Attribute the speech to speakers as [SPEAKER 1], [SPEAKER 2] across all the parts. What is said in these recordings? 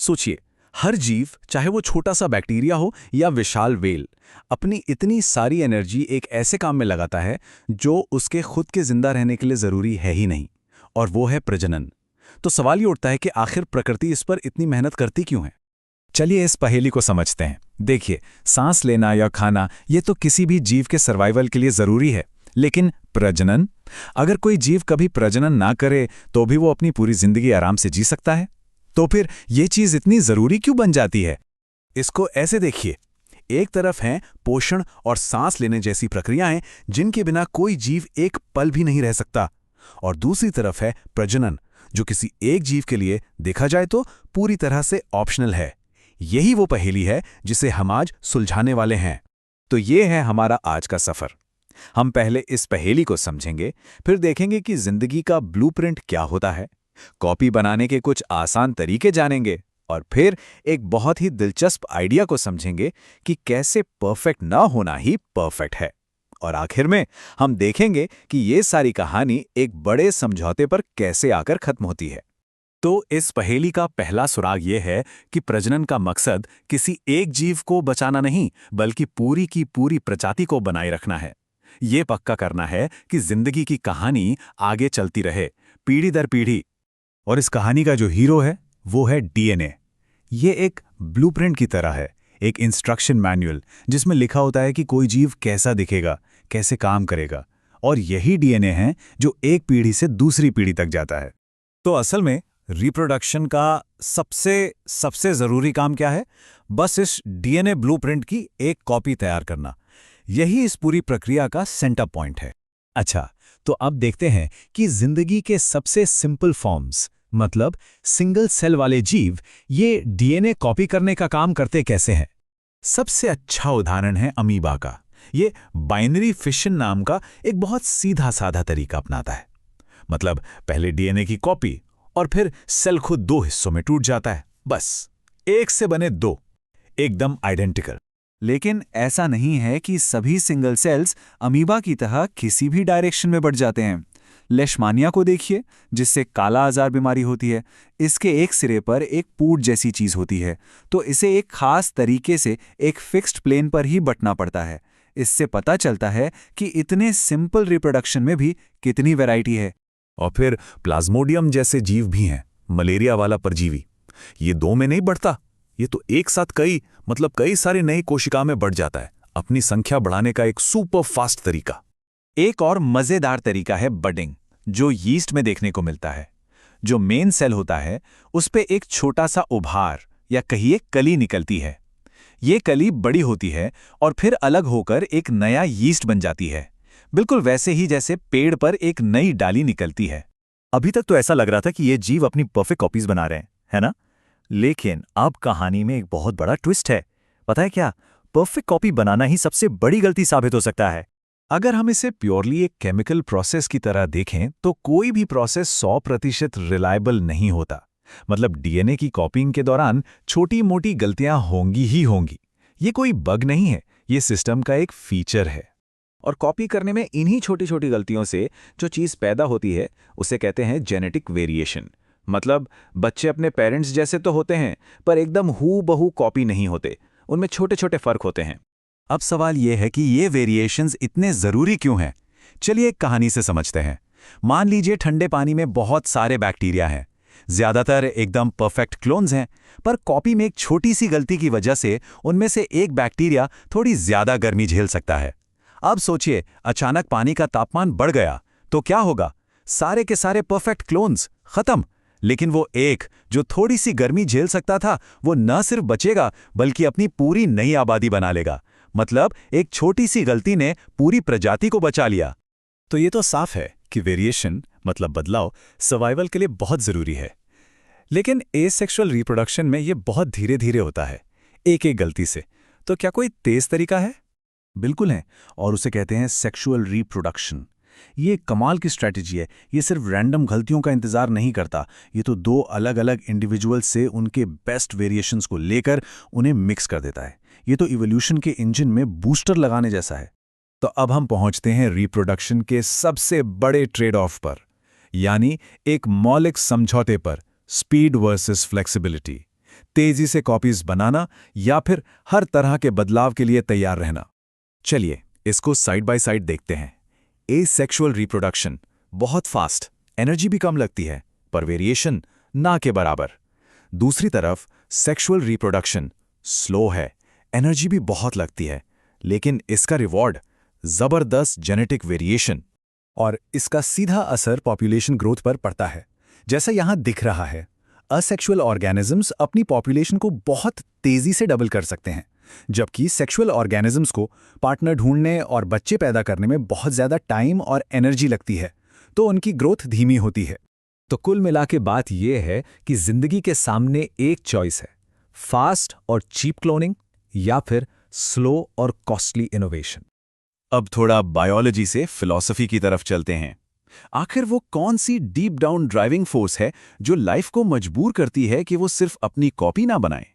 [SPEAKER 1] सोचिए, हर जीव, चाहे वो छोटा सा बैक्टीरिया हो या विशाल वेल, अपनी इतनी सारी एनर्जी एक ऐसे काम में लगाता है जो उसके खुद के जिंदा रहने के लिए जरूरी है ही नहीं, और वो है प्रजनन। तो सवाल ये उठता है कि आखिर प्रकृति इस पर इतनी मेहनत करती क्यों है?
[SPEAKER 2] चलिए इस पहेली को समझते हैं। देखिए, सांस लेना या खाना ये तो किसी भी जीव के सर्वाइवल के लिए जरूरी है, लेकिन प्रजनन, अगर कोई जीव कभी प्रजनन ना करे तो भी वो अपनी पूरी जिंदगी आराम से जी सकता है? तो फिर ये चीज इतनी जरूरी क्यों बन जाती है?
[SPEAKER 1] इसको ऐसे देखिए, एक तरफ हैं पोषण और सांस लेने जैसी प्रक्रियाएं जिनके बिना कोई जीव एक पल भी नहीं रह सकता, और दूसरी तरफ है प्रजनन, जो किसी एक जीव के लिए देखा जाए तो पूरी तरह से ऑप्शनल है। यही वो पहेली है जिसे हम आज सुलझाने वाले हैं।
[SPEAKER 2] तो ये है हमारा आज का सफर। हम पहले इस पहेली को समझेंगे, फिर देखेंगे कि जिंदगी का ब्लूप्रिंट क्या होता है, कॉपी बनाने के कुछ आसान तरीके जानेंगे, और फिर एक बहुत ही दिलचस्प आइडिया को समझेंगे कि कैसे परफेक्ट ना होना ही परफेक्ट है। और आखिर में हम देखेंगे कि ये सारी कहानी एक बड़े समझौते पर कैसे आकर खत्म होती है।
[SPEAKER 1] तो इस पहेली का पहला सुराग ये है कि प्रजनन का मकसद किसी एक जीव को बचाना नहीं, बल्कि पूरी की पूरी प्रजाति को बनाए रखना है। ये पक्का करना है कि जिंदगी की कहानी आगे चलती रहे, पीढ़ी दर पीढ़ी।
[SPEAKER 2] और इस कहानी का जो हीरो है वो है डीएनए। ये एक ब्लूप्रिंट की तरह है, एक इंस्ट्रक्शन मैनुअल जिसमें लिखा होता है कि कोई जीव कैसा दिखेगा, कैसे काम करेगा, और यही डीएनए है जो एक पीढ़ी से दूसरी पीढ़ी तक जाता है। तो असल में रिप्रोडक्शन का सबसे जरूरी काम क्या है? बस इस डीएनए ब्लूप्रिंट की एक कॉपी तैयार करना। यही इस पूरी प्रक्रिया का सेंटर पॉइंट है। अच्छा, तो अब देखते हैं कि जिंदगी के सबसे सिंपल फॉर्म्स, मतलब सिंगल सेल वाले जीव, ये डीएनए कॉपी करने का काम करते कैसे हैं। सबसे अच्छा उदाहरण है अमीबा का। ये बाइनरी फिशन नाम का एक बहुत सीधा साधा तरीका अपनाता है। मतलब पहले डीएनए की कॉपी और फिर सेल खुद दो हिस्सों में टूट जाता है, बस एक से बने दो, एकदम आइडेंटिकल। लेकिन ऐसा नहीं है कि सभी सिंगल सेल्स अमीबा की तरह किसी भी डायरेक्शन में बढ़ जाते हैं। लेशमानिया को देखिए, जिससे काला आजार बीमारी होती है। इसके एक सिरे पर एक पूट जैसी चीज होती है, तो इसे एक खास तरीके से एक फिक्स्ड प्लेन पर ही बंटना पड़ता है। इससे पता चलता है कि इतने सिंपल रिप्रोडक्शन में भी कितनी वैरायटी है।
[SPEAKER 3] और फिर प्लाज्मोडियम जैसे जीव भी हैं, मलेरिया वाला परजीवी। ये दो में नहीं बढ़ता, ये तो एक साथ कई सारे नई कोशिका में बढ़ जाता है। अपनी संख्या बढ़ाने का एक सुपर फास्ट तरीका।
[SPEAKER 2] एक और मजेदार तरीका है बडिंग, जो यीस्ट में देखने को मिलता है। जो मेन सेल होता है उस पे एक छोटा सा उभार या कहिए कली निकलती है। ये कली बड़ी होती है और फिर अलग होकर एक नया यीस्ट बन जाती है, बिल्कुल वैसे ही जैसे पेड़ पर एक नई डाली निकलती है।
[SPEAKER 3] अभी तक तो ऐसा लग रहा था कि ये जीव अपनी परफेक्ट कॉपीज बना रहे हैं, है ना? लेकिन अब कहानी में एक बहुत बड़ा ट्विस्ट है। पता है क्या? परफेक्ट कॉपी बनाना ही सबसे बड़ी गलती साबित हो सकता है।
[SPEAKER 2] अगर हम इसे प्योरली एक केमिकल प्रोसेस की तरह देखें तो कोई भी प्रोसेस 100% रिलायबल नहीं होता। मतलब डीएनए की कॉपिंग के दौरान छोटी मोटी गलतियां होंगी ही होंगी। ये कोई बग नहीं है, ये सिस्टम का एक फीचर है।
[SPEAKER 1] और कॉपी करने में इन्हीं छोटी छोटी गलतियों से जो चीज़ पैदा होती है उसे कहते हैं जेनेटिक वेरिएशन। मतलब बच्चे अपने पेरेंट्स जैसे तो होते हैं, पर एकदम हू बहू कॉपी नहीं होते, उनमें छोटे छोटे फर्क होते हैं।
[SPEAKER 2] अब सवाल यह है कि ये वेरिएशंस इतने जरूरी क्यों हैं? चलिए एक कहानी से समझते हैं। मान लीजिए ठंडे पानी में बहुत सारे बैक्टीरिया हैं, ज्यादातर एकदम परफेक्ट क्लोन्स हैं, पर कॉपी में एक छोटी सी गलती की वजह से उनमें से एक बैक्टीरिया थोड़ी ज्यादा गर्मी झेल सकता है। अब सोचिए, अचानक पानी का तापमान बढ़ गया तो क्या होगा? सारे के सारे परफेक्ट क्लोन्स खत्म। लेकिन वो एक जो थोड़ी सी गर्मी झेल सकता था, वो न सिर्फ बचेगा बल्कि अपनी पूरी नई आबादी बना लेगा। मतलब एक छोटी सी गलती ने पूरी प्रजाति को बचा लिया।
[SPEAKER 3] तो ये तो साफ है कि वेरिएशन मतलब बदलाव सर्वाइवल के लिए बहुत जरूरी है। लेकिन एसेक्सुअल रिप्रोडक्शन में ये बहुत धीरे धीरे होता है, एक एक गलती से। तो क्या कोई तेज तरीका है?
[SPEAKER 1] बिल्कुल है, और उसे कहते हैं सेक्सुअल रिप्रोडक्शन। ये कमाल की स्ट्रैटेजी है। ये सिर्फ रैंडम गलतियों का इंतजार नहीं करता, ये तो दो अलग अलग इंडिविजुअल्स से उनके बेस्ट वेरिएशंस को लेकर उन्हें मिक्स कर देता है। ये तो इवोल्यूशन के इंजन में बूस्टर लगाने जैसा है।
[SPEAKER 2] तो अब हम पहुंचते हैं रिप्रोडक्शन के सबसे बड़े ट्रेड ऑफ पर, यानी एक मौलिक समझौते पर, स्पीड वर्सेस फ्लेक्सिबिलिटी। तेजी से कॉपीज बनाना या फिर हर तरह के बदलाव के लिए तैयार रहना।
[SPEAKER 3] चलिए इसको साइड बाय साइड देखते हैं। एसेक्सुअल रिप्रोडक्शन बहुत फास्ट, एनर्जी भी कम लगती है, पर वेरिएशन ना के बराबर। दूसरी तरफ सेक्सुअल रिप्रोडक्शन स्लो है, एनर्जी भी बहुत लगती है, लेकिन इसका रिवॉर्ड जबरदस्त जेनेटिक वेरिएशन।
[SPEAKER 2] और इसका सीधा असर पॉपुलेशन ग्रोथ पर पड़ता है। जैसा यहां दिख रहा है, असेक्सुअल ऑर्गेनिजम्स अपनी पॉपुलेशन को बहुत तेजी से डबल कर सकते हैं, जबकि सेक्सुअल ऑर्गेनिजम्स को पार्टनर ढूंढने और बच्चे पैदा करने में बहुत ज्यादा टाइम और एनर्जी लगती है, तो उनकी ग्रोथ धीमी होती है।
[SPEAKER 4] तो कुल मिला के बात यह है कि जिंदगी के सामने एक चॉइस है, फास्ट और चीप क्लोनिंग या फिर स्लो और कॉस्टली इनोवेशन।
[SPEAKER 3] अब थोड़ा बायोलॉजी से फिलॉसफी की तरफ चलते हैं। आखिर वो कौन सी डीप डाउन ड्राइविंग फोर्स है जो लाइफ को मजबूर करती है कि वो सिर्फ अपनी कॉपी ना बनाए,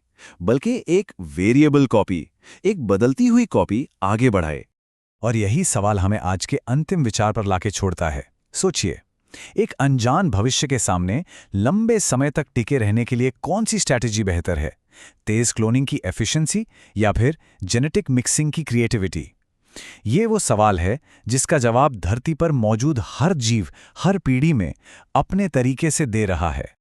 [SPEAKER 3] बल्कि एक वेरिएबल कॉपी, एक बदलती हुई कॉपी आगे बढ़ाए?
[SPEAKER 2] और यही सवाल हमें आज के अंतिम विचार पर लाके छोड़ता है। सोचिए, एक अनजान भविष्य के सामने लंबे समय तक टिके रहने के लिए कौन सी स्ट्रैटेजी बेहतर है? तेज क्लोनिंग की एफिशिएंसी या फिर जेनेटिक मिक्सिंग की क्रिएटिविटी? ये वो सवाल है जिसका जवाब धरती पर मौजूद हर जीव, हर पीढ़ी में अपने तरीके से दे रहा है।